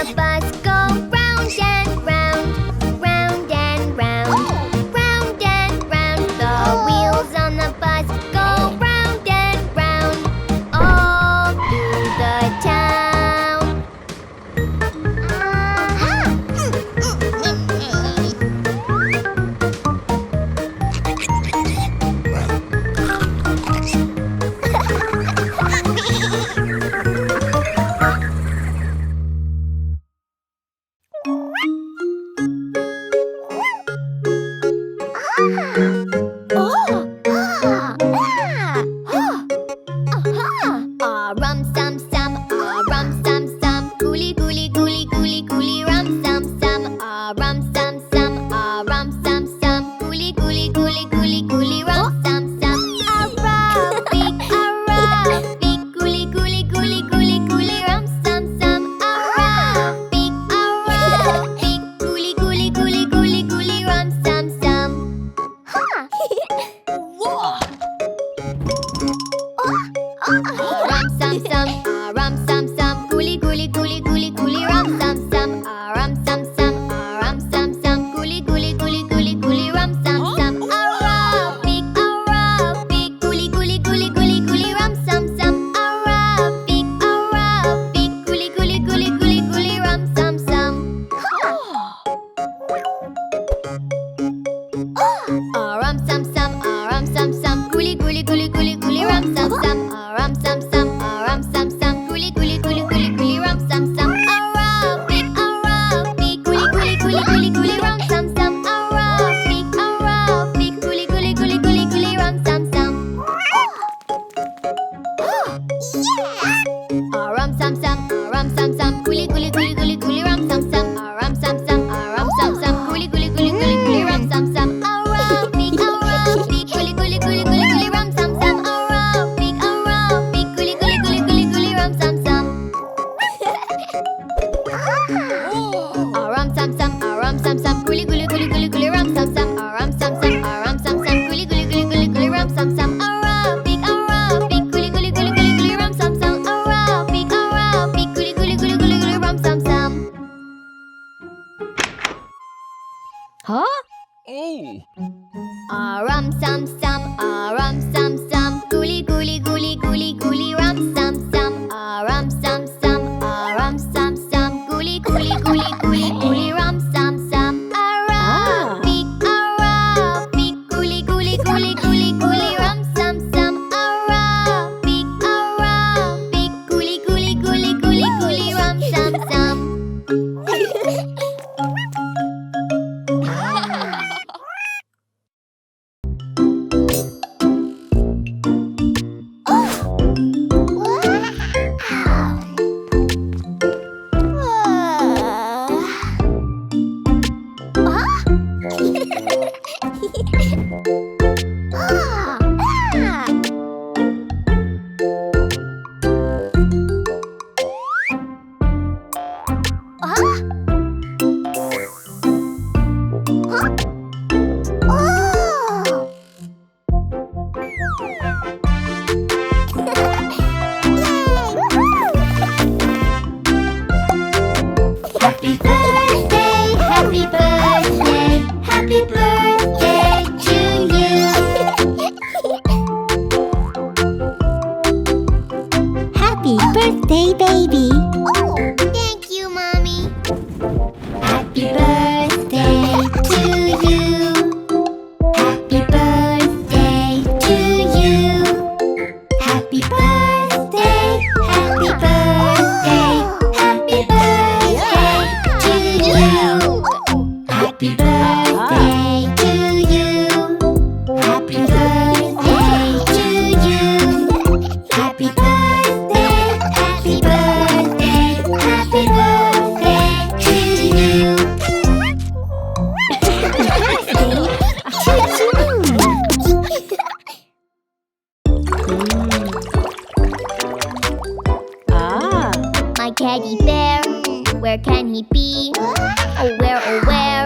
the bus go round and round, round and round, round and round. The wheels on the bus go round and round, all through the town. Rum sum sum, rum sum sum, gooly gooly gooly gooly gooly rum sum sum, rum sum sum, rum sum sum, gooly gooly gooly gooly gooly rum sum sum. Big gooly gooly gooly gooly gooly rum sum sum. Big gooly gooly gooly gooly gooly rum sum sum. Rum sum sum, rum sum sum, gooly gooly gooly gooly gooly rum sum sum, rum sum sum, rum sum sum, gooly gooly gooly gooly gooly rum sum sum. Big gooly gooly gooly gooly gooly rum sum sum. Big gooly gooly gooly gooly gooly rum sum sum. Rum sum sum, rum sum sum, gooly gooly gooly gooly gooly rum sum sum. Rum sum sum, rum sum sum, gooly gooly gooly gooly gooly rum sum sum. Big gooly gooly gooly gooly gooly rum sum sum. Big gooly gooly gooly gooly gooly rum sum sum. Rum sum sum, rum sum sum, gooly gooly gooly gooly gooly rum sum sum. Rum sum sum, rum sum sum, gooly gooly gooly gooly gooly rum sum sum. Big gooly gooly gooly gooly gooly rum sum sum. Big gooly gooly gooly gooly gooly rum sum sum. Rum sum sum, rum sum sum, gooly gooly gooly gooly gooly rum sum sum. Rum sum sum, rum sum sum, gooly gooly gooly gooly gooly rum sum sum. Big gooly gooly gooly gooly gooly rum sum sum. Big gooly gooly gooly gooly gooly rum sum sum. Huh? Rum sum sum, rum sum sum, gooly gooly gooly gooly gooly rum sum sum. Rum sum sum, rum sum sum, gooly gooly gooly gooly gooly rum sum sum. Big gooly gooly gooly gooly gooly rum sum sum. Big gooly gooly gooly gooly gooly rum sum sum. birthday, baby. Oh, thank you, Mommy. Happy birthday to you. Happy birthday to you. Happy birthday, happy birthday, happy birthday to you. Happy birthday to you. Happy birthday to you. Happy birthday, happy birthday, happy birthday to you. My teddy bear, where can he be? Oh where,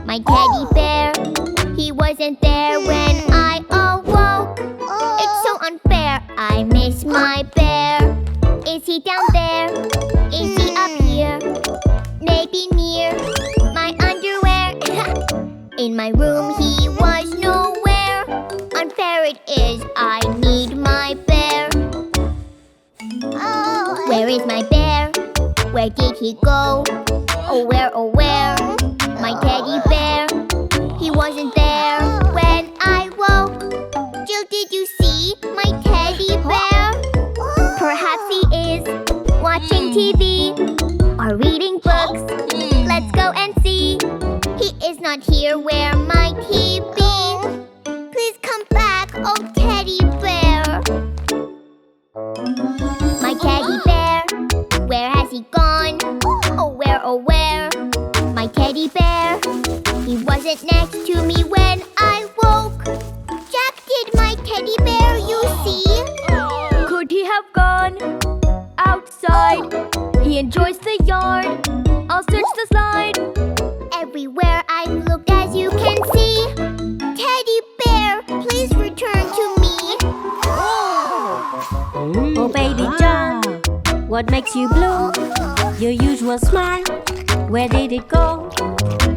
my teddy bear. He wasn't there when I awoke. It's so unfair, I miss my bear. Is he down there? Is he up here? my room he was nowhere. Unfair it is, I need my bear. Where is my bear? Where did he go? Oh where, my teddy bear. He wasn't there when I woke. Jill, did you see my teddy bear? Perhaps he is watching TV or reading books. Let's go and see. He is not here, where might he be? Please come back, oh teddy bear. My teddy bear, where has he gone? Oh where, my teddy bear. He wasn't next to me when I woke. Jack, did my teddy bear you see? Could he have gone outside? He enjoys the yard. I'll search the slide. Everywhere I've looked, as you can see. Teddy bear, please return to me. Oh baby John, what makes you blue? Your usual smile, where did it go?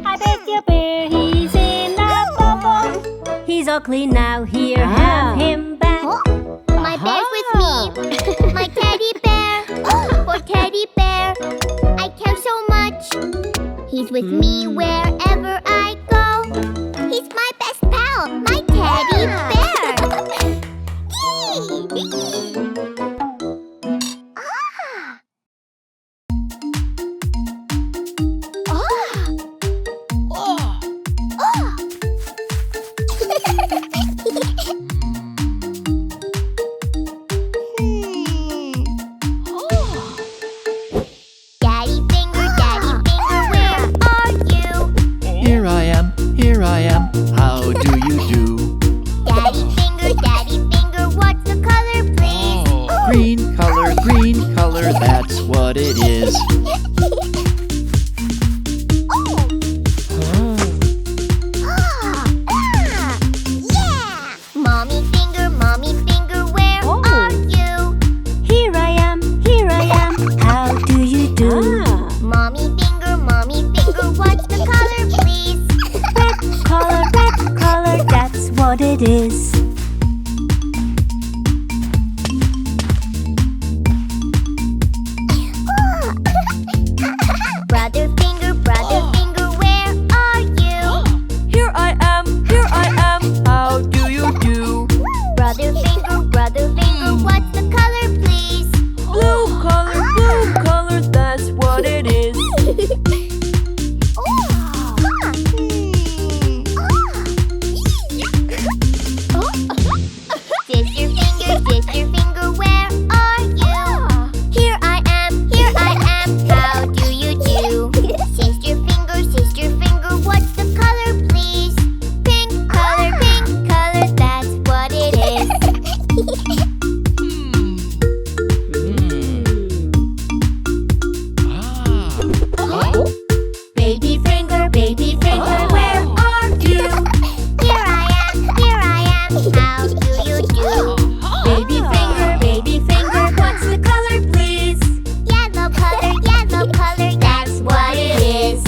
I bet your bear, he's in a bubble. He's all clean now, here, have him back. My bear's with me, my teddy bear. For teddy bear, I care so much. He's with me wherever I go. He's my best pal, my teddy bear. Daddy finger, where are you? Here I am, how do you do? Daddy finger, what's the color, please? Green color, that's what it is. Yeah! Mommy finger, where are you? Here I am, how do you do? Mommy finger, what's the color, please? Red color, that's what it is. Brother finger, where are you? Here I am, how do you do? Brother finger, what's the color, please? Blue color, that's what it is. Sister finger, where are you? Here I am, how do you do? Sister finger, what's the color, please? Pink color, that's what it is. Baby finger, where are you? Here I am, how do you do? Baby finger, what's the color, please? Yellow color, that's what it is.